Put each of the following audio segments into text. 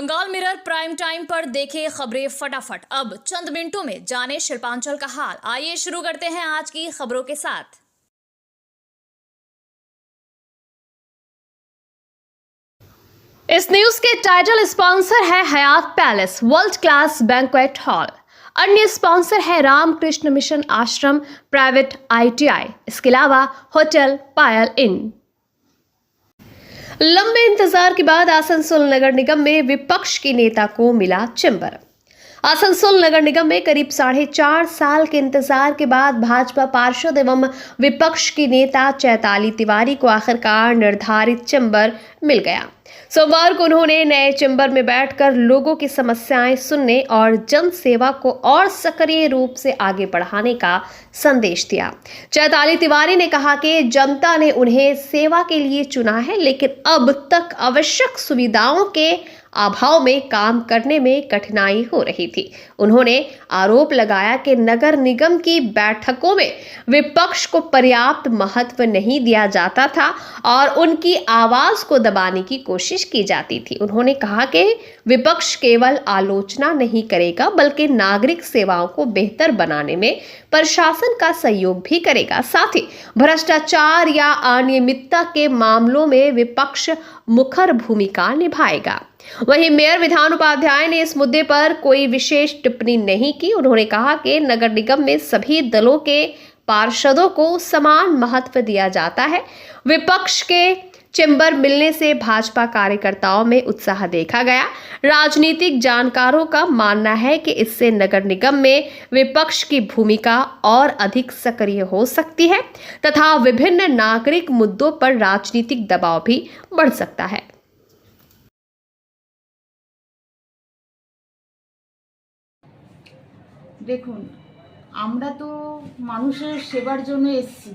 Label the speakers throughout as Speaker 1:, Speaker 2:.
Speaker 1: Bengal mirror prime time पर देखे खबरें फटाफट। अब चंद मिनटों में जाने शिल्पांचल का हाल। आइए शुरू करते हैं आज की खबरों के साथ। इस न्यूज के टाइटल स्पॉन्सर है Hayat palace world class banquet hall. अन्य स्पॉन्सर है Ramakrishna mission ashram private ITI। इसके अलावा होटल पायल इन। लंबे इंतजार के बाद आसनसोल नगर निगम में विपक्ष के नेता को मिला चेंबर। आसनसोल नगर निगम में करीब 4.5 साल के इंतजार के बाद भाजपा पार्षद एवं विपक्ष की नेता चैताली तिवारी को आखिरकार निर्धारित चेंबर मिल गया। सोमवार को उन्होंने नए चेंबर में बैठकर लोगों की समस्याएं सुनने और जन सेवा को और सक्रिय रूप से आगे बढ़ाने का संदेश दिया। चैताली तिवारी ने कहा कि जनता ने उन्हें सेवा के लिए चुना है, लेकिन अब तक आवश्यक सुविधाओं के अभाव में काम करने में कठिनाई हो रही थी। उन्होंने आरोप लगाया कि नगर निगम की बैठकों में विपक्ष को पर्याप्त महत्व नहीं दिया जाता था और उनकी आवाज को दबाने की कोशिश की जाती थी। उन्होंने कहा कि विपक्ष केवल आलोचना नहीं करेगा, बल्कि नागरिक सेवाओं को बेहतर बनाने में प्रशासन का सहयोग भी करेगा। साथ ही भ्रष्टाचार या अनियमितता के मामलों में विपक्ष मुखर भूमिका निभाएगा। वहीं मेयर विधान उपाध्याय ने इस मुद्दे पर कोई विशेष टिप्पणी नहीं की। उन्होंने कहा कि नगर निगम में सभी दलों के पार्षदों को समान महत्व दिया जाता है। विपक्ष के चेंबर मिलने से भाजपा कार्यकर्ताओं में उत्साह देखा गया। राजनीतिक जानकारों का मानना है कि इससे नगर निगम में विपक्ष की भूमिका और अधिक सक्रिय हो सकती है तथा विभिन्न नागरिक मुद्दों पर राजनीतिक दबाव भी बढ़ सकता है।
Speaker 2: দেখুন, আমরা তো মানুষের সেবার জন্য এসেছি।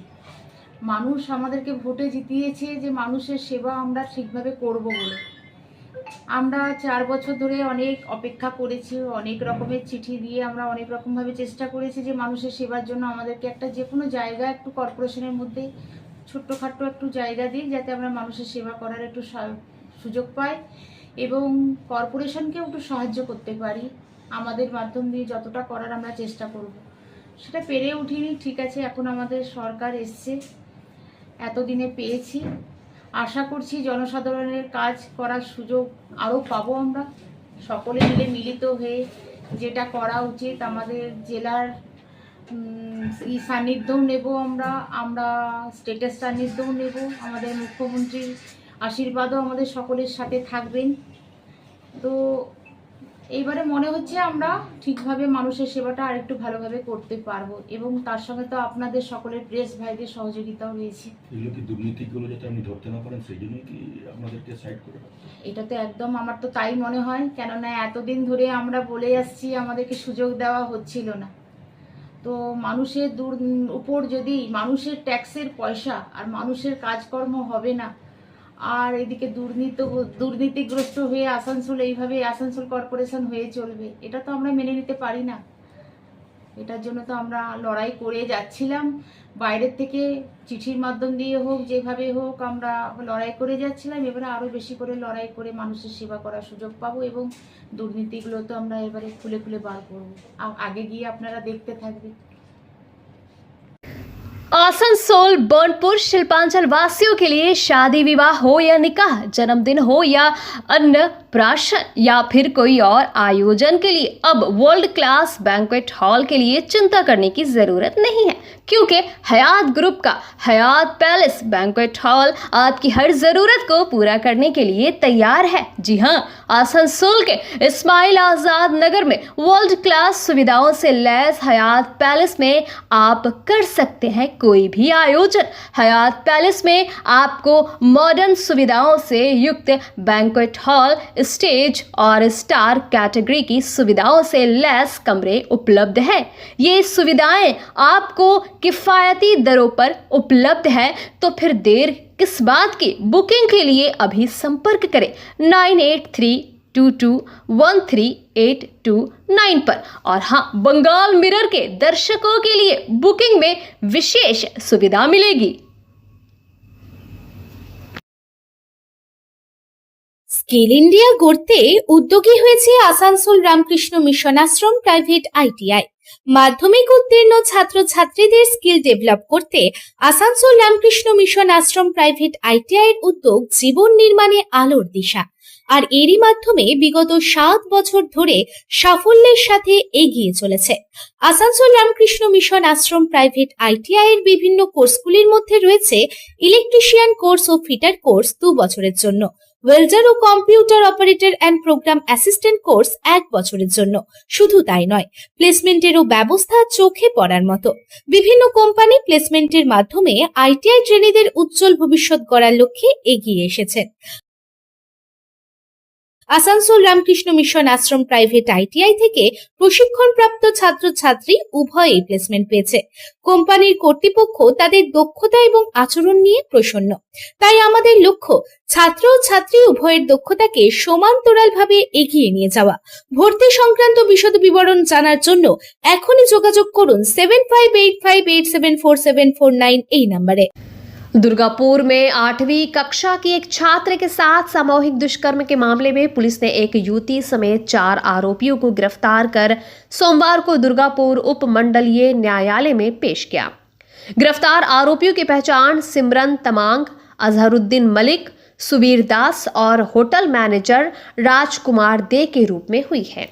Speaker 2: মানুষ আমাদেরকে ভোটে জিতিয়েছে যে মানুষের সেবা আমরা ঠিকভাবে করব বলে। আমরা 4 বছর ধরে অনেক অপেক্ষা করেছি, অনেক রকমের চিঠি দিয়ে আমরা অনেক রকমভাবে চেষ্টা করেছি যে মানুষের সেবার জন্য আমাদেরকে একটা যে কোনো জায়গা একটু কর্পোরেশনের মধ্যে ছোট্টখাট্টো একটু জায়গা দিই, যাতে আমরা মানুষের সেবা করার একটু সুযোগ পাই এবং কর্পোরেশনকেও একটু সাহায্য করতে পারি। আমাদের মাধ্যম দিয়ে যতটা করার আমরা চেষ্টা করব। সেটা পেরে উঠিনি, ঠিক আছে, এখন আমাদের সরকার এসছে, এতদিনে পেয়েছি। আশা করছি জনসাধারণের কাজ করার সুযোগ আরও পাবো আমরা সকলে মিলে মিলিত হয়ে। যেটা করা উচিত, আমাদের জেলার সান্নিধ্যও নেব, আমরা স্টেটের সান্নিধ্যও নেব। আমাদের মুখ্যমন্ত্রীর আশীর্বাদও আমাদের সকলের সাথে থাকবেন। তো এইবারে মনে হচ্ছে আমরা ঠিকভাবে মানুষের সেবাটা আরেকটু ভালোভাবে করতে পারবো এবং তার সঙ্গে তো আপনাদের সকলের প্রেস ভাইদের সহযোগিতাও রয়েছে।
Speaker 3: এগুলো কি দুর্নীতিগুলো যাতে আপনি ধরতে না পারেন সেই জন্যই কি আপনাদেরকে সাইড করে রাখতে?
Speaker 2: এটা তো একদম আমার তো তাই মনে হয়, কেননা এতদিন ধরে আমরা বলে আসছি আমাদেরকে সুযোগ দেওয়া হচ্ছিল না। তো মানুষের উপর যদি মানুষের ট্যাক্সের পয়সা আর মানুষের কাজকর্ম হবে না, আর এদিকে দুর্নীতিগ্রস্ত হয়ে আসানসোল এইভাবে আসানসোল কর্পোরেশন হয়ে চলবে, এটা তো আমরা মেনে নিতে পারি না। এটার জন্য তো আমরা লড়াই করে যাচ্ছিলাম, বাইরের থেকে চিঠির মাধ্যম দিয়ে হোক যেভাবে হোক আমরা লড়াই করে যাচ্ছিলাম। এবারে আরও বেশি করে লড়াই করে মানুষের সেবা করার সুযোগ পাবো এবং দুর্নীতিগুলো তো আমরা এবারে খুলে খুলে বার করবো। আগে গিয়ে আপনারা দেখতে থাকবেন।
Speaker 1: आसनसोल बर्नपुर शिल्पांचल वासियों के लिए शादी विवाह हो या निकाह, जन्मदिन हो या अन्नप्राशन या फिर कोई और आयोजन के लिए अब वर्ल्ड क्लास बैंक्वेट हॉल के लिए चिंता करने की जरूरत नहीं है, क्योंकि हयात ग्रुप का हयात पैलेस बैंक्वेट हॉल आपकी हर जरूरत को पूरा करने के लिए तैयार है। जी हाँ, आसनसोल के इस्माइल आजाद नगर में वर्ल्ड क्लास सुविधाओं से लैस हयात पैलेस में आप कर सकते हैं कोई भी आयोजन। हयात पैलेस में आपको मॉडर्न सुविधाओं से युक्त बैंक्वेट हॉल, स्टेज और स्टार कैटेगरी की सुविधाओं से लैस कमरे उपलब्ध है। ये सुविधाएं आपको किफायती दरों पर उपलब्ध है, तो फिर देर किस बात की? बुकिंग के लिए अभी संपर्क करें 9832213829 पर। और हाँ, बंगाल मिरर के दर्शकों के लिए बुकिंग में विशेष सुविधा मिलेगी।
Speaker 4: স্কিল ইন্ডিয়া গড়তে উদ্যোগী হয়েছে Asansol Ramakrishna mission Ashram private ITI. মাধ্যমিক উত্তীর্ণ ছাত্রছাত্রীদের স্কিল ডেভেলপ করতে Asansol Ramakrishna mission Ashram private ITI এর উদ্যোগ জীবন নির্মাণে আলোর দিশা। আর এরই মাধ্যমে বিগত 7 বছর ধরে সাফল্যের সাথে এগিয়ে চলেছে। Asansol Ramakrishna mission Ashram private ITI এর বিভিন্ন কোর্সগুলির মধ্যে রয়েছে ইলেকট্রিশিয়ান কোর্স ও ফিটার কোর্স 2 বছরের জন্য, ওয়েল্ডার ও computer operator and program assistant course 1 বছরের জন্য। শুধু তাই নয়, প্লেসমেন্টেরও ব্যবস্থা চোখে পড়ার মতো। বিভিন্ন কোম্পানি প্লেসমেন্টের মাধ্যমে আইটিআই ট্রেনিদের উজ্জ্বল ভবিষ্যৎ গড়ার লক্ষ্যে এগিয়ে এসেছেন। Asansol Ramakrishna mission Ashram private ITI থেকে প্রশিক্ষণপ্রাপ্ত ছাত্রছাত্রী উভয়ই প্লেসমেন্ট পেয়েছে। কোম্পানির কর্তৃপক্ষ তাদের দক্ষতা এবং আচরণ নিয়ে প্রসন্ন। তাই আমাদের লক্ষ্য ছাত্র ও ছাত্রী উভয়ের দক্ষতাকে সমান্তরালভাবে এগিয়ে নিয়ে যাওয়া। ভর্তি সংক্রান্ত বিশদ বিবরণ জানার জন্য এখনই যোগাযোগ করুন 7585874749 এই নম্বরে।
Speaker 1: दुर्गापुर में 8वीं कक्षा की एक छात्र के साथ सामूहिक दुष्कर्म के मामले में पुलिस ने एक युवती समेत 4 आरोपियों को गिरफ्तार कर सोमवार को दुर्गापुर उपमंडलीय न्यायालय में पेश किया। गिरफ्तार आरोपियों की पहचान सिमरन तमांग, अजहरुद्दीन मलिक, सुबीर दास और होटल मैनेजर राजकुमार दे के रूप में हुई है।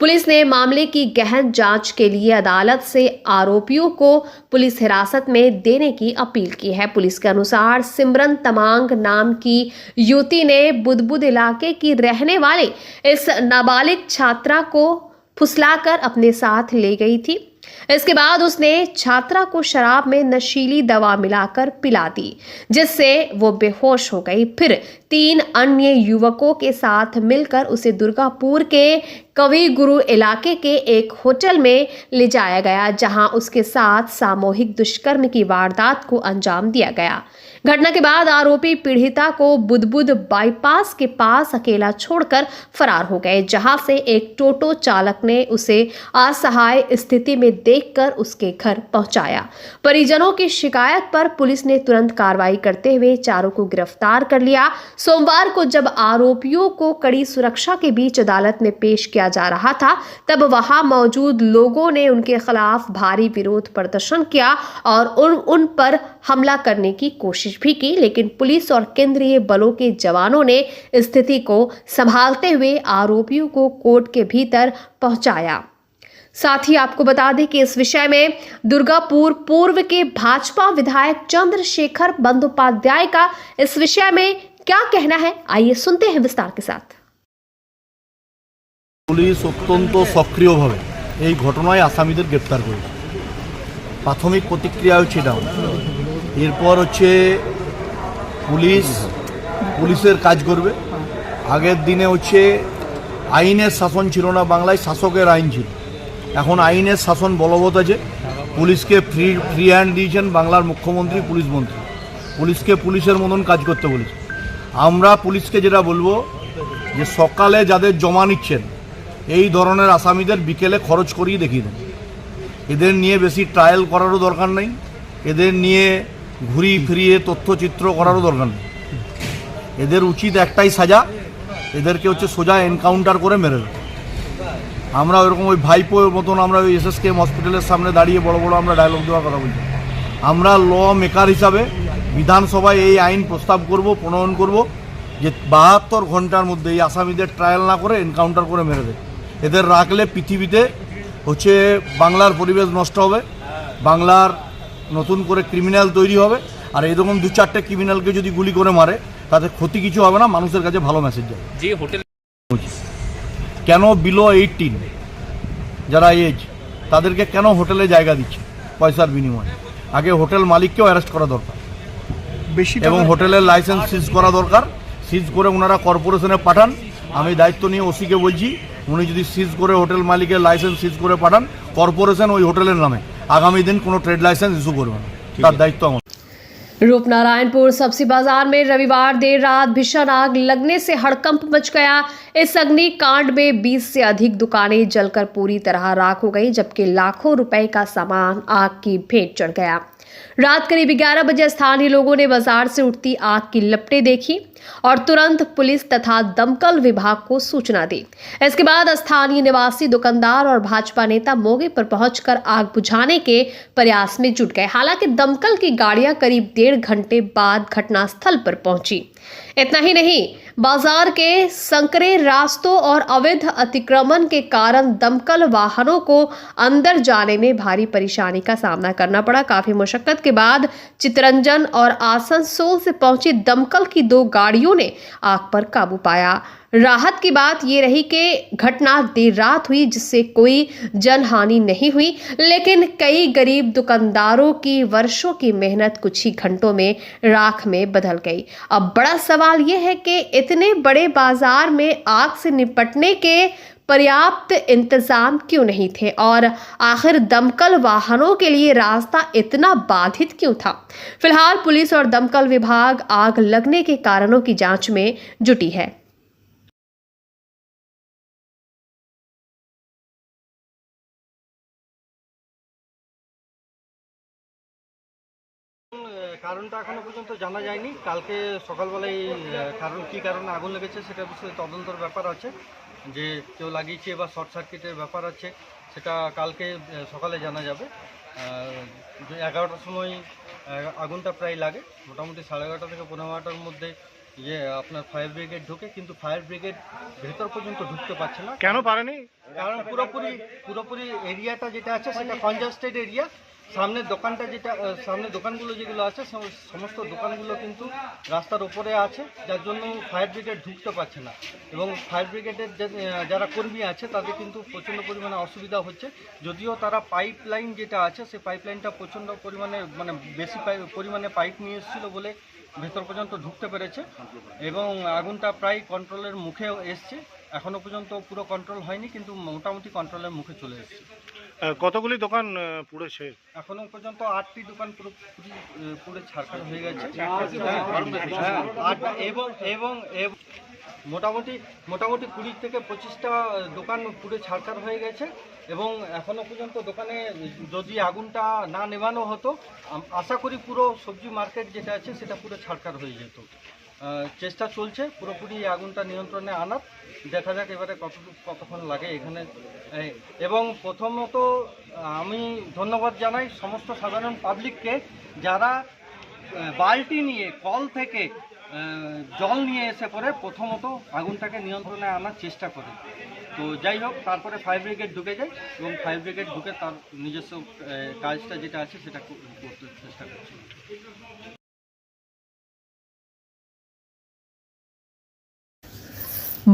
Speaker 1: पुलिस ने मामले की गहन जांच के लिए अदालत से आरोपियों को पुलिस हिरासत में देने की अपील की है। पुलिस के अनुसार सिमरन तमांग नाम की युवती ने बुदबुद इलाके की रहने वाले इस नाबालिग छात्रा को फुसलाकर अपने साथ ले गई थी। इसके बाद उसने छात्रा को शराब में नशीली दवा मिलाकर पिला दी, जिससे वो बेहोश हो गई। फिर 3 अन्य युवकों के साथ मिलकर उसे दुर्गापुर के कवि गुरु इलाके के एक होटल में ले जाया गया, जहां उसके साथ सामूहिक दुष्कर्म की वारदात को अंजाम दिया गया। घटना के बाद आरोपी पीड़िता को बुदबुद बाईपास के पास अकेला छोड़कर फरार हो गए, जहां से एक टोटो चालक ने उसे असहाय स्थिति में देखकर उसके घर पहुंचाया। परिजनों की शिकायत पर पुलिस ने तुरंत कार्रवाई करते हुए चारों को गिरफ्तार कर लिया। सोमवार को जब आरोपियों को कड़ी सुरक्षा के बीच अदालत में पेश किया जा रहा था, तब वहां मौजूद लोगों ने उनके खिलाफ भारी विरोध प्रदर्शन किया और उन पर हमला करने की कोशिश भी की, लेकिन पुलिस और केंद्रीय बलों के जवानों ने स्थिति को संभालते हुए आरोपियों को कोर्ट के भीतर पहुंचाया। साथ ही आपको बता दें कि इस विषय में दुर्गापुर पूर्व के भाजपा विधायक चंद्रशेखर बंदोपाध्याय का इस विषय में क्या कहना है, आइए सुनते हैं विस्तार के साथ।
Speaker 5: পুলিশ অত্যন্ত সক্রিয়ভাবে এই ঘটনায় আসামিদের গ্রেপ্তার করেছে। প্রাথমিক প্রতিক্রিয়া হচ্ছে এটাও। এরপর হচ্ছে পুলিশের কাজ করবে। আগের দিনে হচ্ছে আইনের শাসন ছিল না, বাংলায় শাসকের আইন ছিল। এখন আইনের শাসন বলবৎ আছে। পুলিশকে ফ্রি হ্যান্ড দিয়েছেন বাংলার মুখ্যমন্ত্রী, পুলিশ মন্ত্রী। পুলিশকে পুলিশের মতন কাজ করতে বলেছে। আমরা পুলিশকে যেটা বলবো যে সকালে যাদের জমা নিচ্ছেন এই ধরনের আসামিদের বিকেলে খরচ করিয়ে দেখিয়ে দেন। এদের নিয়ে বেশি ট্রায়াল করারও দরকার নেই, এদের নিয়ে ঘুরিয়ে ফিরিয়ে তথ্যচিত্র করারও দরকার নেই। এদের উচিত একটাই সাজা, এদেরকে হচ্ছে সোজা এনকাউন্টার করে মেরে দেয়। আমরা ওইরকম ওই ভাইপোর মতন আমরা ওই SSKM হসপিটালের সামনে দাঁড়িয়ে বড় বড় আমরা ডায়লগ দেওয়ার কথা বলছি। আমরা ল মেকার হিসাবে বিধানসভায় এই আইন প্রস্তাব করব, প্রণয়ন করব যে 72 ঘন্টার মধ্যে এই আসামিদের ট্রায়াল না করে এনকাউন্টার করে মেরে দেয়। এদের রাখলে পৃথিবীতে হচ্ছে বাংলার পরিবেশ নষ্ট হবে, বাংলার নতুন করে ক্রিমিনাল তৈরি হবে। আর এরকম 2-4টে ক্রিমিনালকে যদি গুলি করে মারে তাতে ক্ষতি কিছু হবে না, মানুষের কাছে ভালো মেসেজ যাবে।
Speaker 6: যে হোটেল
Speaker 5: কেন বিলো 18 যারা এজ তাদেরকে কেন হোটেলে জায়গা দিচ্ছে পয়সার বিনিময়ে? আগে হোটেল মালিককেও অ্যারেস্ট করা দরকার বেশি, এবং হোটেলের লাইসেন্স সিজ করা দরকার। সিজ করে ওনারা কর্পোরেশনে পাঠান। আমি দায়িত্ব নিয়ে ওসিকে বলছি, উনি যদি সিজ করে হোটেল মালিকের লাইসেন্স সিজ করে পাঠান, কর্পোরেশন ওই হোটেলের নামে আগামী দিন কোনো ট্রেড লাইসেন্স ইস্যু করবে না, তার দায়িত্ব আমার।
Speaker 1: रूपनारायणपुर सब्जी बाजार में रविवार देर रात भीषण आग लगने से हड़कंप मच गया। इस अग्निकांड में 20 से अधिक दुकानें जलकर पूरी तरह राख हो गई, जबकि लाखों रुपए का सामान आग की भेंट चढ़ गया। रात करीब 11 बजे स्थानीय लोगों ने बाजार से उठती आग की लपटें देखी और तुरंत पुलिस तथा दमकल विभाग को सूचना दी। इसके बाद स्थानीय निवासी, दुकानदार और भाजपा नेता मौके पर पहुंचकर आग बुझाने के प्रयास में जुट गए। हालांकि दमकल की गाड़ियां करीब 1.5 घंटे बाद घटनास्थल पर पहुंची। इतना ही नहीं, बाजार के संकरे रास्तों और अवैध अतिक्रमण के कारण दमकल वाहनों को अंदर जाने में भारी परेशानी का सामना करना पड़ा। काफी मुशक्कत के बाद चितरंजन और आसनसोल से पहुंची दमकल की 2 गाड़ियों ने आग पर काबू पाया। राहत की बात यह रही कि घटना देर रात हुई, जिससे कोई जनहानि नहीं हुई, लेकिन कई गरीब दुकानदारों की वर्षों की मेहनत कुछ ही घंटों में राख में बदल गई। अब बड़ा सवाल यह है कि इतने बड़े बाजार में आग से निपटने के पर्याप्त इंतजाम क्यों नहीं थे और आखिर दमकल वाहनों के लिए रास्ता इतना बाधित क्यों था। फिलहाल पुलिस और दमकल विभाग आग लगने के कारणों की जांच में जुटी है।
Speaker 6: কারণটা এখনো পর্যন্ত জানা যায়নি। কালকে সকালবেলায় কি কারণে আগুন লেগেছে সেটা বিষয়ে তদন্তের ব্যাপার আছে, যে কেউ লাগিয়েছে বা শর্ট সার্কিটের ব্যাপার আছে, সেটা কালকে সকালে জানা যাবে। 11টার সময় আগুনটা প্রায় লাগে, মোটামুটি 11:30 থেকে 11:15টার মধ্যে আপনার ফায়ার ব্রিগেড ঢুকে, কিন্তু ফায়ার ব্রিগেড ভেতর পর্যন্ত ঢুকতে পারছে না। কেন পারেনি? কারণ পুরোপুরি এরিয়াটা যেটা আছে সেটা কনজাস্টেড এরিয়া। সামনের দোকানগুলো যেগুলো আছে সমস্ত দোকানগুলো কিন্তু রাস্তার উপরে আছে, যার জন্য ফায়ার ব্রিগেড ঢুকতে পারছে না। এবং ফায়ার ব্রিগেডের যারা কর্মী আছে তাদের কিন্তু প্রচণ্ড পরিমাণে অসুবিধা হচ্ছে। যদিও তারা পাইপ লাইন যেটা আছে সেই পাইপ লাইনটা প্রচণ্ড পরিমাণে বেশি পরিমাণে পাইপ নিয়ে এসেছিলো বলে ভেতর পর্যন্ত ঢুকতে পেরেছে এবং আগুনটা প্রায় কন্ট্রোলের মুখে এসছে। এখনও পর্যন্ত পুরো কন্ট্রোল হয়নি, কিন্তু মোটামুটি কন্ট্রোলের মুখে চলে এসছে।
Speaker 7: কতগুলি দোকান পুড়েছে?
Speaker 6: এখনো পর্যন্ত 8টি দোকান পুরো ছাড়খাড় হয়ে গেছে এবং মোটামুটি 20 থেকে 25টা দোকান পুরো ছাড়খাড় হয়ে গেছে। এবং এখনো পর্যন্ত দোকানে যদি আগুনটা না নেভানো হতো, আশা করি পুরো সবজি মার্কেট যেটা আছে সেটা পুরো ছাড়খাড় হয়ে যেত। চেষ্টা চলছে পুরোপুরি আগুনটা নিয়ন্ত্রণে আনার। দেখা যাক এবারে কতক্ষণ লাগে এখানে। এবং প্রথমত আমি ধন্যবাদ জানাই সমস্ত সাধারণ পাবলিককে, যারা বালতি নিয়ে কল থেকে জল নিয়ে এসে পরে প্রথমত আগুনটাকে নিয়ন্ত্রণে আনার চেষ্টা করে। তো যাই হোক, তারপরে ফায়ার ব্রিগেড ঢুকে যায় এবং ফায়ার ব্রিগেড ঢুকে তার নিজস্ব কাজটা যেটা আছে সেটা করতে চেষ্টা করছে।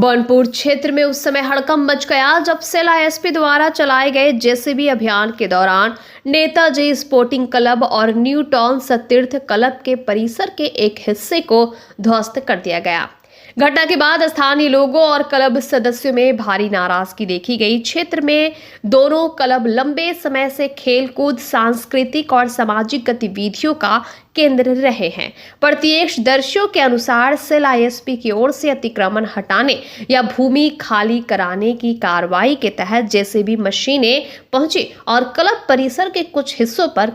Speaker 1: बनपुर क्षेत्र में उस समय हड़कंप मच गया जब सेला एसपी द्वारा चलाए गए जेसीबी अभियान के दौरान नेताजी स्पोर्टिंग क्लब और न्यू टाउन सतीर्थ क्लब के परिसर के एक हिस्से को ध्वस्त कर दिया गया। घटना के बाद स्थानीय लोगों और क्लब सदस्यों में भारी नाराजगी देखी गई। क्षेत्र में दोनों क्लब लंबे समय से खेलकूद, सांस्कृतिक और सामाजिक गतिविधियों का केंद्र रहे हैं। प्रत्यक्षदर्शियों के अनुसार सेला एसपी की ओर से अतिक्रमण हटाने या भूमि खाली कराने की कार्रवाई के तहत जेसीबी मशीनें पहुंची और क्लब परिसर के कुछ हिस्सों पर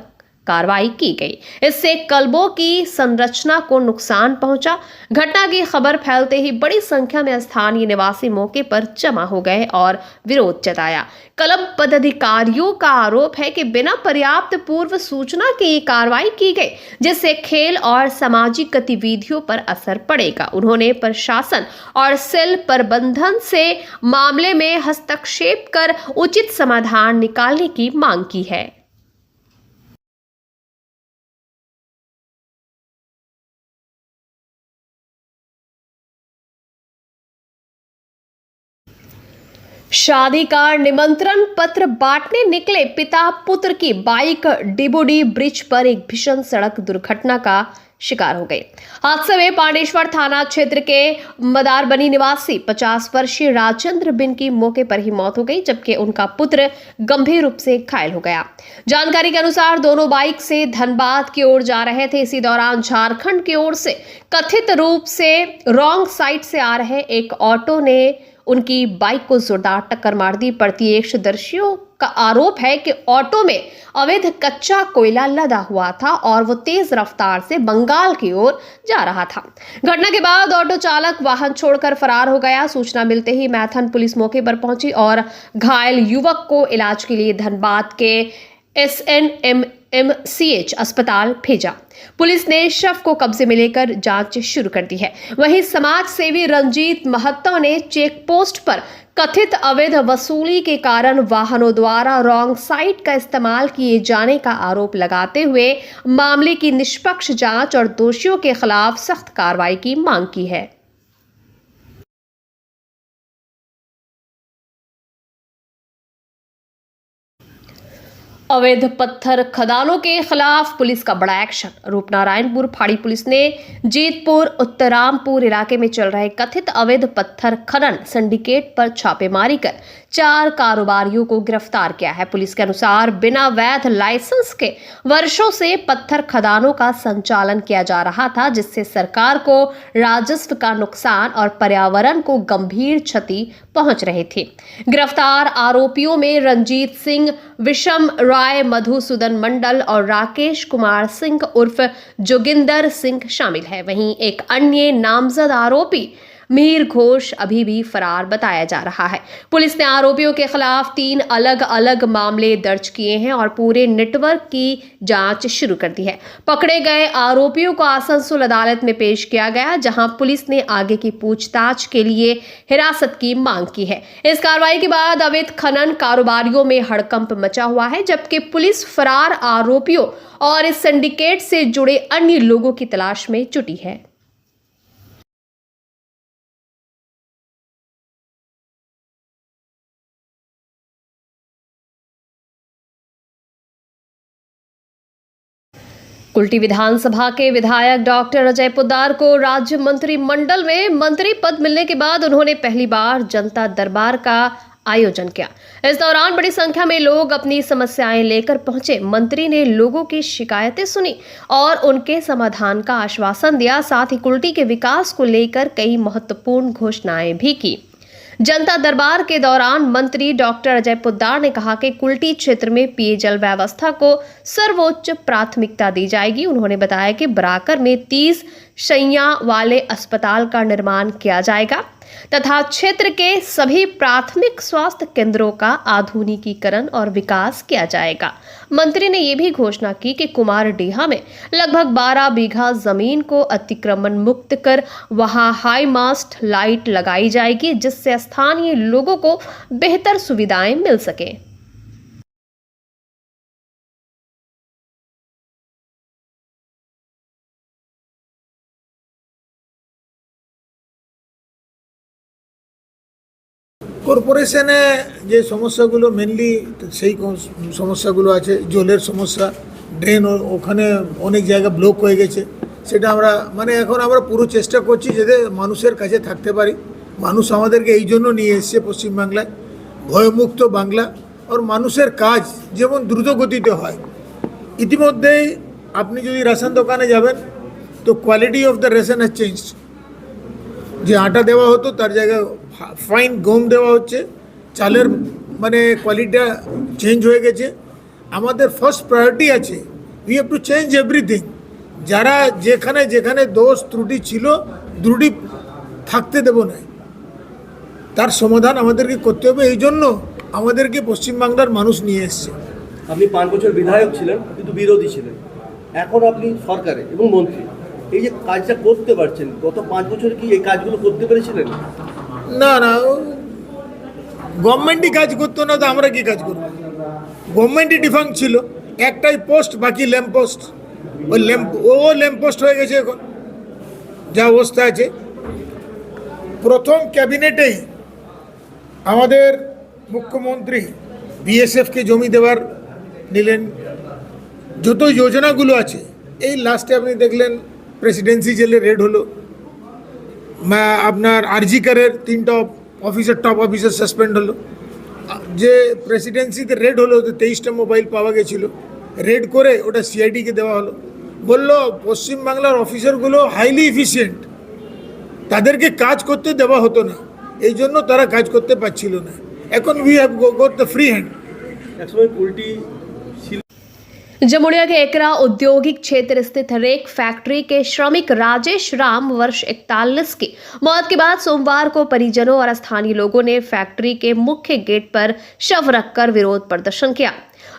Speaker 1: कार्रवाई की गई। इससे क्लबों की संरचना को नुकसान पहुंचा। घटना की खबर फैलते ही बड़ी संख्या में स्थानीय निवासी मौके पर जमा हो गए और विरोध जताया। क्लब पदाधिकारियों का आरोप है कि बिना पर्याप्त पूर्व सूचना के ये कार्रवाई की गई, जिससे खेल और सामाजिक गतिविधियों पर असर पड़ेगा। उन्होंने प्रशासन और सेल प्रबंधन से मामले में हस्तक्षेप कर उचित समाधान निकालने की मांग की है। शादी का निमंत्रण पत्र बांटने निकले पिता पुत्र की बाइक डिबोडी ब्रिज पर एक भीषण सड़क दुर्घटना का शिकार हो गई। हादसे में पांडेश्वर थाना क्षेत्र के मदारबनी निवासी 50 वर्षीय राजेंद्र बिन की मौके पर ही मौत हो गई, जबकि उनका पुत्र गंभीर रूप से घायल हो गया। जानकारी के अनुसार दोनों बाइक से धनबाद की ओर जा रहे थे। इसी दौरान झारखंड की ओर से कथित रूप से रॉन्ग साइड से आ रहे एक ऑटो ने उनकी बाइक को जोरदार टक्कर मार दी। प्रत्यक्षदर्शियों का आरोप है कि ऑटो में अवैध कच्चा कोयला लदा हुआ था और वो तेज रफ्तार से बंगाल की ओर जा रहा था। घटना के बाद ऑटो चालक वाहन छोड़कर फरार हो गया। सूचना मिलते ही मैथन पुलिस मौके पर पहुंची और घायल युवक को इलाज के लिए धनबाद के SNMMCH अस्पताल भेजा। पुलिस ने शव को कब्जे में लेकर जांच शुरू कर दी है। वहीं समाज सेवी रंजीत महतो ने चेक पोस्ट पर कथित अवैध वसूली के कारण वाहनों द्वारा रॉन्ग साइड का इस्तेमाल किए जाने का आरोप लगाते हुए मामले की निष्पक्ष जांच और दोषियों के खिलाफ सख्त कार्रवाई की मांग की है। अवैध पत्थर खदानों के खिलाफ पुलिस का बड़ा एक्शन। रूपनारायणपुर फाड़ी पुलिस ने जीतपुर उत्तरामपुर इलाके में चल रहे कथित अवैध पत्थर खनन सिंडिकेट पर छापेमारी कर 4 कारोबारियों को गिरफ्तार किया है। पुलिस के अनुसार बिना वैध लाइसेंस के वर्षों से पत्थर खदानों का संचालन किया जा रहा था, जिससे सरकार को राजस्व का नुकसान और पर्यावरण को गंभीर क्षति पहुंच रही थी। गिरफ्तार आरोपियों में रंजीत सिंह, विषम राय, मधुसूदन मंडल और राकेश कुमार सिंह उर्फ जोगिंदर सिंह शामिल है। वहीं एक अन्य नामजद आरोपी मिहिर घोष अभी भी फरार बताया जा रहा है। पुलिस ने आरोपियों के खिलाफ 3 अलग अलग मामले दर्ज किए हैं और पूरे नेटवर्क की जांच शुरू कर दी है। पकड़े गए आरोपियों को आसनसोल अदालत में पेश किया गया, जहां पुलिस ने आगे की पूछताछ के लिए हिरासत की मांग की है। इस कार्रवाई के बाद अवैध खनन कारोबारियों में हड़कंप मचा हुआ है, जबकि पुलिस फरार आरोपियों और इस सिंडिकेट से जुड़े अन्य लोगों की तलाश में जुटी है। कुल्टी विधानसभा के विधायक डॉक्टर अजय पोद्दार को राज्य मंत्रिमंडल में मंत्री पद मिलने के बाद उन्होंने पहली बार जनता दरबार का आयोजन किया। इस दौरान बड़ी संख्या में लोग अपनी समस्याएं लेकर पहुंचे। मंत्री ने लोगों की शिकायतें सुनी और उनके समाधान का आश्वासन दिया। साथ ही कुल्टी के विकास को लेकर कई महत्वपूर्ण घोषणाएं भी की। जनता दरबार के दौरान मंत्री डॉक्टर अजय पोद्दार ने कहा कि कुल्टी क्षेत्र में पेयजल व्यवस्था को सर्वोच्च प्राथमिकता दी जाएगी। उन्होंने बताया कि बराकर में 30 शैय्या वाले अस्पताल का निर्माण किया जाएगा तथा क्षेत्र के सभी प्राथमिक स्वास्थ्य केंद्रों का आधुनिकीकरण और विकास किया जाएगा। मंत्री ने यह भी घोषणा की कि कुमारडीहा में लगभग 12 बीघा जमीन को अतिक्रमण मुक्त कर वहां हाई मास्ट लाइट लगाई जाएगी, जिससे स्थानीय लोगों को बेहतर सुविधाएं मिल सके।
Speaker 8: কর্পোরেশনে যে সমস্যাগুলো মেনলি সেই সমস্যাগুলো আছে, জলের সমস্যা, ড্রেন ওখানে অনেক জায়গা ব্লক হয়ে গেছে। সেটা আমরা এখন আমরা পুরো চেষ্টা করছি যাতে মানুষের কাছে থাকতে পারি। মানুষ আমাদেরকে এই জন্য নিয়ে এসছে পশ্চিমবাংলায়, ভয়মুক্ত বাংলা, আর মানুষের কাজ যেমন দ্রুত গতিতে হয়। ইতিমধ্যেই আপনি যদি রেশন দোকানে যাবেন তো quality of the ration has changed. যে আটা দেওয়া হতো তার জায়গায় ফাইন গম দেওয়া হচ্ছে, চালের কোয়ালিটিটা চেঞ্জ হয়ে গেছে। আমাদের ফার্স্ট প্রায়োরিটি আছে, we have to change everything. যারা যেখানে যেখানে দোষ ত্রুটি ছিল, ত্রুটি থাকতে দেব না, তার সমাধান আমাদেরকে করতে হবে। এই জন্য আমাদেরকে পশ্চিমবাংলার মানুষ নিয়ে এসছে।
Speaker 9: আপনি 5 বছর বিধায়ক ছিলেন, কিন্তু বিরোধী ছিলেন, এখন আপনি সরকারে এবং মন্ত্রী। এই যে কাজটা করতে পারছেন, গত 5 বছর কি এই কাজগুলো করতে পেরেছিলেন?
Speaker 8: না, গভর্নমেন্টই কাজ করতো না, তো আমরা কি কাজ করব? গভর্নমেন্টই ডিফাঙ্ক ছিল, একটাই পোস্ট, বাকি ল্যাম্প পোস্ট। ওই ল্যাম্প পোস্ট হয়ে গেছে এখন যা অবস্থা আছে। প্রথম ক্যাবিনেটেই আমাদের মুখ্যমন্ত্রী বিএসএফকে জমি দেওয়ার নিলেন। যত যোজনাগুলো আছে, এই লাস্টে আপনি দেখলেন প্রেসিডেন্সি জেলে রেড হলো, আপনার আরজি কারের 3টা অফিসার, টপ অফিসার সাসপেন্ড হলো। যে প্রেসিডেন্সিতে রেড হলো, 23টা মোবাইল পাওয়া গেছিলো, রেড করে ওটা সিআইডিকে দেওয়া হলো। বললো পশ্চিমবাংলার অফিসারগুলো হাইলি এফিশিয়েন্ট, তাদেরকে কাজ করতে দেওয়া হতো না। এই জন্য তারা কাজ করতে পারছিল না। এখন we have got the free hand.
Speaker 9: একসময় পোলট্রি
Speaker 1: जमुड़िया के एकरा औद्योगिक क्षेत्र स्थित रेक फैक्ट्री के श्रमिक राजेश राम वर्ष 41 की मौत के बाद सोमवार को परिजनों और स्थानीय लोगों ने फैक्ट्री के मुख्य गेट पर शव रखकर विरोध प्रदर्शन किया।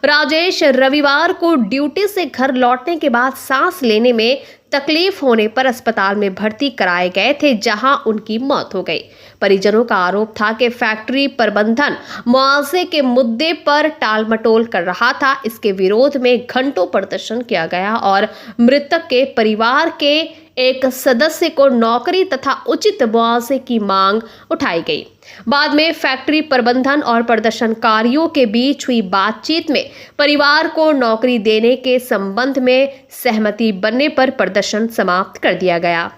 Speaker 1: राजेश रविवार को ड्यूटी से घर लौटने के बाद सांस लेने में तकलीफ होने पर अस्पताल में भर्ती कराए गए थे, जहां उनकी मौत हो गई। परिजनों का आरोप था कि फैक्ट्री प्रबंधन मुआवजे के मुद्दे पर टालमटोल कर रहा था। इसके विरोध में घंटों प्रदर्शन किया गया और मृतक के परिवार के एक सदस्य को नौकरी तथा उचित मुआवजे की मांग उठाई गई। बाद में फैक्ट्री प्रबंधन और प्रदर्शनकारियों के बीच हुई बातचीत में परिवार को नौकरी देने के संबंध में सहमति बनने पर प्रदर्शन समाप्त कर दिया गया।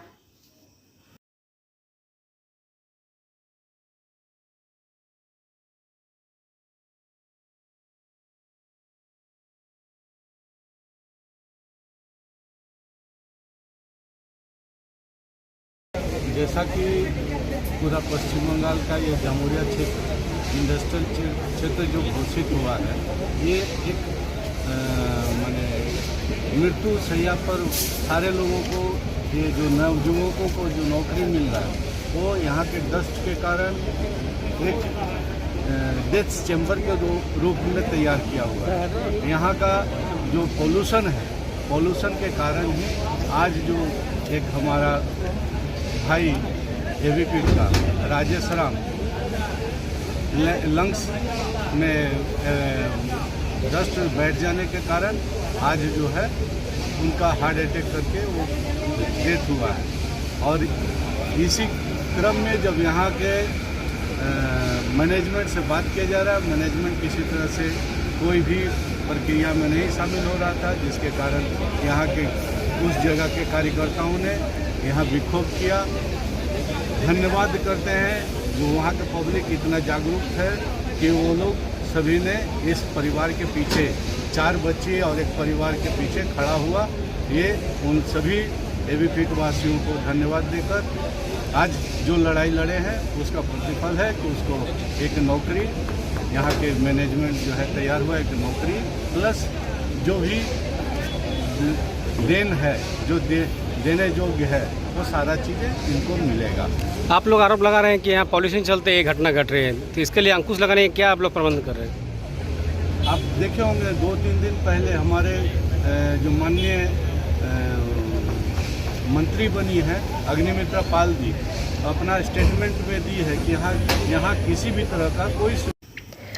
Speaker 10: जैसा कि पूरा पश्चिम बंगाल का ये जमुड़िया क्षेत्र इंडस्ट्रियल क्षेत्र जो घोषित हुआ है, ये एक माने मृत्यु शैया पर सारे लोगों को, ये जो नवयुवकों को जो नौकरी मिल रहा है, वो यहाँ के डस्ट के कारण एक डेथ चैम्बर के रूप में तैयार किया हुआ है। यहाँ का जो पोल्यूशन है, पोल्यूशन के कारण ही आज जो एक हमारा भाई एवीपी का राजेश राम लंग्स में डस्ट बैठ जाने के कारण आज जो है उनका हार्ट अटैक करके वो डेथ हुआ है। और इसी क्रम में जब यहाँ के मैनेजमेंट से बात किया जा रहा है, मैनेजमेंट किसी तरह से कोई भी प्रक्रिया में नहीं शामिल हो रहा था, जिसके कारण यहाँ के उस जगह के कार्यकर्ताओं ने यहाँ विक्षोभ किया। धन्यवाद करते हैं जो वहाँ के पब्लिक इतना जागरूक है कि वो लोग सभी ने इस परिवार के पीछे, 4 बच्चे और एक परिवार के पीछे खड़ा हुआ। ये उन सभी एवीपी वासियों को धन्यवाद देकर आज जो लड़ाई लड़े हैं उसका प्रतिफल है कि उसको एक नौकरी, यहाँ के मैनेजमेंट जो है तैयार हुआ, एक नौकरी प्लस जो भी देन है, जो देने योग्य है, वो सारा चीज़ें इनको मिलेगा।
Speaker 6: आप लोग आरोप लगा रहे हैं कि यहाँ पॉल्यूशन चलते ये घटना घट रही है, तो इसके लिए अंकुश लगाने के क्या आप लोग प्रबंध कर रहे हैं?
Speaker 10: आप देखे होंगे 2-3 दिन पहले हमारे जो माननीय मंत्री बनी है अग्निमित्रा पाल जी, अपना स्टेटमेंट में दी है कि यहाँ किसी भी तरह का कोई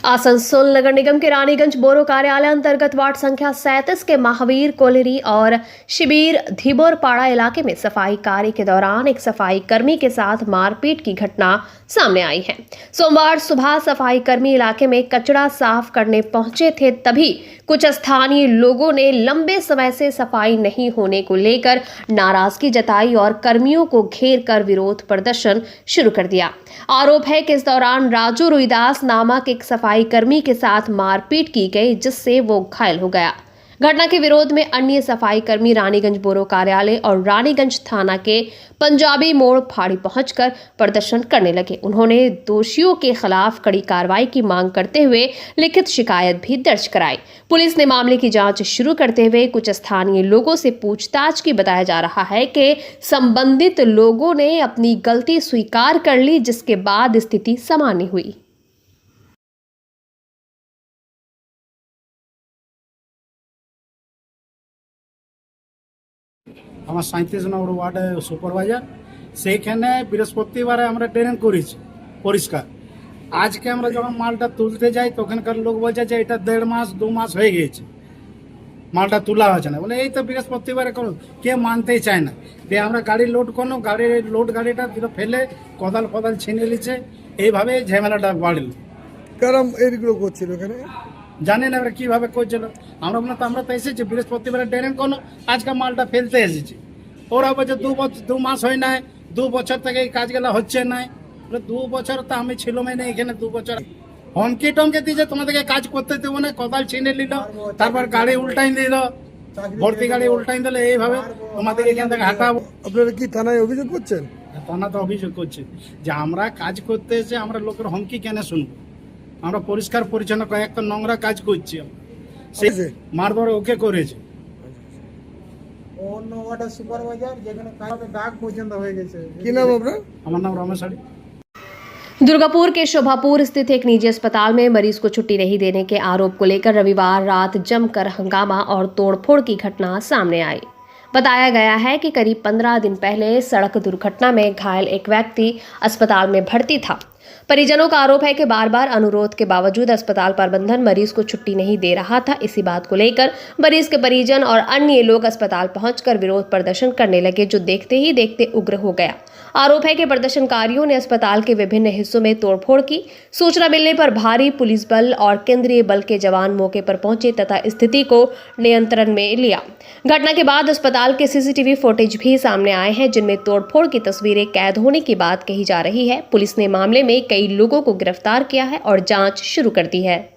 Speaker 1: आसनसोल नगर निगम के रानीगंज बोरो कार्यालय अंतर्गत वार्ड संख्या 37 के महावीर कोलेरी और शिबीर धीबोरपाड़ा इलाके में सफाई कार्य के दौरान एक सफाई कर्मी के साथ मारपीट की घटना सामने आई है। सोमवार सुबह सफाई कर्मी इलाके में कचरा साफ करने पहुंचे थे, तभी कुछ स्थानीय लोगों ने लंबे समय से सफाई नहीं होने को लेकर नाराजगी जताई और कर्मियों को घेर कर विरोध प्रदर्शन शुरू कर दिया। आरोप है कि इस दौरान राजू रुईदास नामक एक सफाई कर्मी के साथ मारपीट की गई, जिससे वो घायल हो गया। घटना के विरोध में अन्य सफाई कर्मी रानीगंज बोरो कार्यालय और रानीगंज थाना के पंजाबी मोड़ फाड़ी पहुंचकर प्रदर्शन करने लगे। उन्होंने दोषियों के खिलाफ कड़ी कार्रवाई की मांग करते हुए लिखित शिकायत भी दर्ज कराई। पुलिस ने मामले की जांच शुरू करते हुए कुछ स्थानीय लोगों से पूछताछ की। बताया जा रहा है कि संबंधित लोगों ने अपनी गलती स्वीकार कर ली, जिसके बाद स्थिति सामान्य हुई।
Speaker 11: আমার 37 নম্বর ওয়ার্ডে সুপারভাইজার, সেইখানে বৃহস্পতিবারে আমরা ট্রেনিং করেছি পরিষ্কার। আজকে আমরা যখন মালটা তুলতে যাই তখনকার লোক বলছে যে এটা 1.5 মাস 2 মাস হয়ে গিয়েছে, মালটা তোলা হচ্ছে না। বলে এই তো বৃহস্পতিবারে করো, কে মানতেই চায় না। দিয়ে আমরা গাড়ি লোড করলাম, গাড়িটা দিল ফেলে কোদাল ছিনে নিচ্ছে, এইভাবে ঝামেলাটা বাড়ল।
Speaker 8: কারণ এইগুলো করছিল এখানে
Speaker 11: জানি না এবার কীভাবে করছিল। আমরা তো এসেছি বৃহস্পতিবারে ট্রেনিং করলো, আজকে মালটা ফেলতে এসেছি। ওরা বলছে 2 মাস হয় নাই, 2 বছর থেকে এই কাজগুলো হচ্ছে না। 2 বছর তো আমি ছিলাম না এখানে, 2 বছর হুমকি টমকে দিয়েছে তোমাদেরকে কাজ করতে দেবো না, কোদাল ছিনে নিল, তারপর গাড়ি উল্টাই দিল, ভর্তি গাড়ি উল্টাই দিল, এইভাবে তোমাদের এখান থেকে হাঁটাবো।
Speaker 8: আপনারা কি থানায় অভিযোগ করছেন?
Speaker 11: থানা তো অভিযোগ করছে যে আমরা কাজ করতে এসে আমরা লোকের হুমকি কেন শুনবো, আমরা পরিষ্কার পরিচ্ছন্ন কয়েকটা নোংরা কাজ করছি, সে মারধর ওকে করেছে।
Speaker 8: অন্য ওয়াটার সুপারভাইজার যেখানে কাজে ডাক পর্যন্ত হয়ে গেছে। কি নাম আপনার?
Speaker 11: আমার नाम रमेश आड़ी।
Speaker 1: दुर्गापुर के शोभापुर स्थित एक निजी अस्पताल में मरीज को छुट्टी नहीं देने के आरोप को लेकर रविवार रात जमकर हंगामा और तोड़फोड़ की घटना सामने आई। बताया गया है कि करीब 15 दिन पहले सड़क दुर्घटना में घायल एक व्यक्ति अस्पताल में भर्ती था। परिजनों का आरोप है कि बार बार अनुरोध के बावजूद अस्पताल प्रबंधन मरीज को छुट्टी नहीं दे रहा था। इसी बात को लेकर मरीज के परिजन और अन्य लोग अस्पताल पहुंचकर विरोध प्रदर्शन करने लगे, जो देखते ही देखते उग्र हो गया। आरोप है कि प्रदर्शनकारियों ने अस्पताल के विभिन्न हिस्सों में तोड़फोड़ की। सूचना मिलने पर भारी पुलिस बल और केंद्रीय बल के जवान मौके पर पहुंचे तथा स्थिति को नियंत्रण में लिया। घटना के बाद अस्पताल के सीसीटीवी फुटेज भी सामने आए हैं, जिनमें तोड़फोड़ की तस्वीरें कैद होने की बात कही जा रही है। पुलिस ने मामले में कई लोगों को गिरफ्तार किया है और जांच शुरू कर दी है।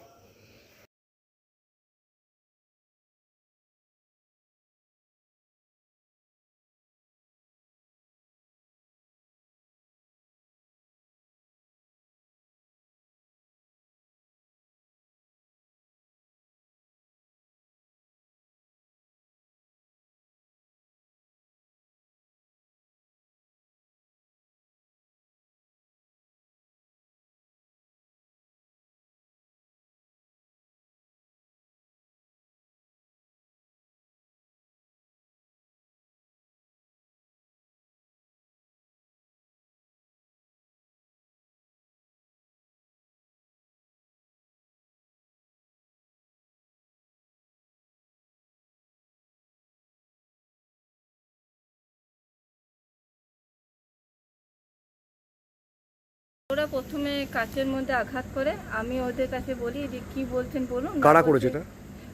Speaker 12: ওরা প্রথমে কাচের মধ্যে আঘাত করে, আমি ওদের কাছে বলি যে কি বলছেন বলুন।
Speaker 9: কারা করেছে এটা?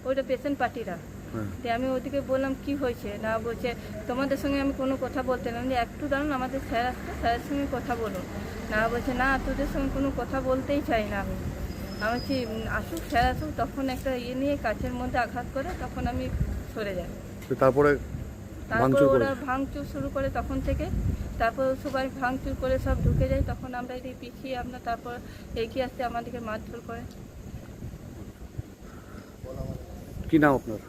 Speaker 12: ওইটা পেশেন্ট পার্টিরা। আমি ওদিকে বললাম কি হয়েছে, না বলছে তোমাদের সঙ্গে আমি কোনো কথা বলতে না, একটু দাঁড়ান আমাদের স্যার আসছে, স্যারের সঙ্গে কথা বলুন। না বলছে না তোদের সঙ্গে কোনো কথা বলতেই চাই না। আমি বলছি আসুক স্যার আসুক, তখন একটা নিয়ে কাচের মধ্যে আঘাত করে, তখন আমি সরে যাই। তারপর ওরা ভাঙচুর শুরু করে তখন থেকে, তারপর সবাই ভাঙচুর করে সব ঢুকে যায়, তখন আমরা এদিকে পিছিয়ে আমরা তারপর এগিয়ে আসতে আমাদেরকে মারধর করে।
Speaker 9: কি নাম আপনার?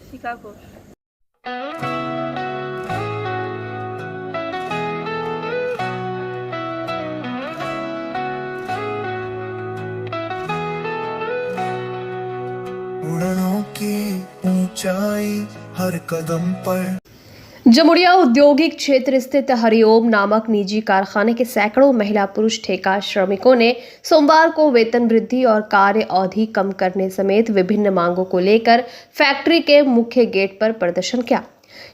Speaker 12: শিকা ঘোষ।
Speaker 13: उड़नों की ऊंचाई हर कदम पर।
Speaker 1: जमुड़िया औद्योगिक क्षेत्र स्थित हरिओम नामक निजी कारखाने के सैकड़ों महिला पुरुष ठेका श्रमिकों ने सोमवार को वेतन वृद्धि और कार्य अवधि कम करने समेत विभिन्न मांगों को लेकर फैक्ट्री के मुख्य गेट पर प्रदर्शन किया।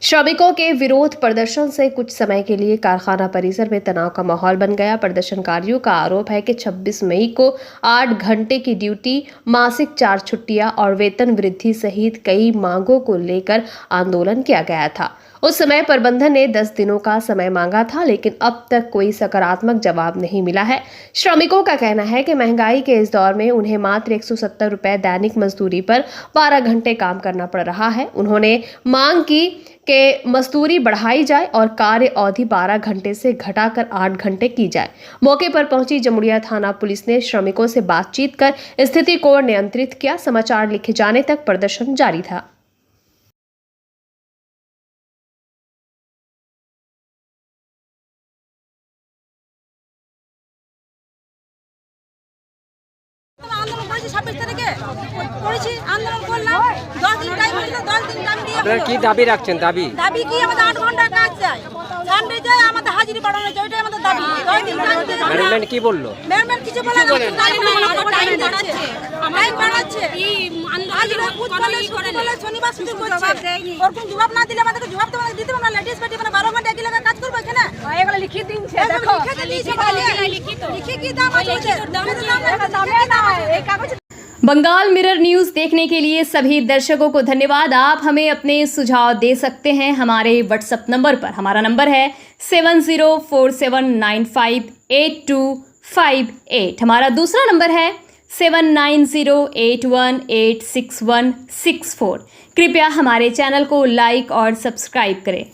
Speaker 1: श्रमिकों के विरोध प्रदर्शन से कुछ समय के लिए कारखाना परिसर में तनाव का माहौल बन गया। प्रदर्शनकारियों का आरोप है कि 26 मई को 8 घंटे की ड्यूटी, मासिक 4 छुट्टियां और वेतन वृद्धि सहित कई मांगों को लेकर आंदोलन किया गया था। उस समय प्रबंधन ने 10 दिनों का समय मांगा था, लेकिन अब तक कोई सकारात्मक जवाब नहीं मिला है। श्रमिकों का कहना है कि महंगाई के इस दौर में उन्हें मात्र 170 रुपए दैनिक मजदूरी पर 12 घंटे काम करना पड़ रहा है। उन्होंने मांग की कि मजदूरी बढ़ाई जाए और कार्य अवधि 12 घंटे से घटाकर 8 घंटे की जाए। मौके पर पहुंची जमुड़िया थाना पुलिस ने श्रमिकों से बातचीत कर स्थिति को नियंत्रित किया। समाचार लिखे जाने तक प्रदर्शन जारी था।
Speaker 6: কি দাবি রাখছেন? দাবি
Speaker 12: কি আমাদের 8 ঘন্টা কাজ চাই, সানডে যায় আমাদের হাজিরি বাড়ানো চাই, ওইটাই আমাদের দাবি। 10 দিন কাজ চাই।
Speaker 6: ম্যানেজমেন্ট কি বললো?
Speaker 12: ম্যানেজমেন্ট কিছু বলে না, টাইম বাড়াচ্ছে, টাইম বাড়াচ্ছে। হাজিরা খুদ বলে শনিবার শুরু করছে, ওর কোন জবাব না দিলে আমাদেরকে জবাব তো দিতে হবে না। লেডিস পার্টি মানে 12 ঘন্টা একই লাগা কাজ করবে এখানে। এগুলো লিখে দিনছে, দেখো লিখে কি দাম আছে, দামে না এই কাগজ।
Speaker 1: बंगाल मिरर न्यूज़ देखने के लिए सभी दर्शकों को धन्यवाद। आप हमें अपने सुझाव दे सकते हैं हमारे व्हाट्सएप नंबर पर। हमारा नंबर है 7047958258। हमारा दूसरा नंबर है 7908186164। कृपया हमारे चैनल को लाइक और सब्सक्राइब करें।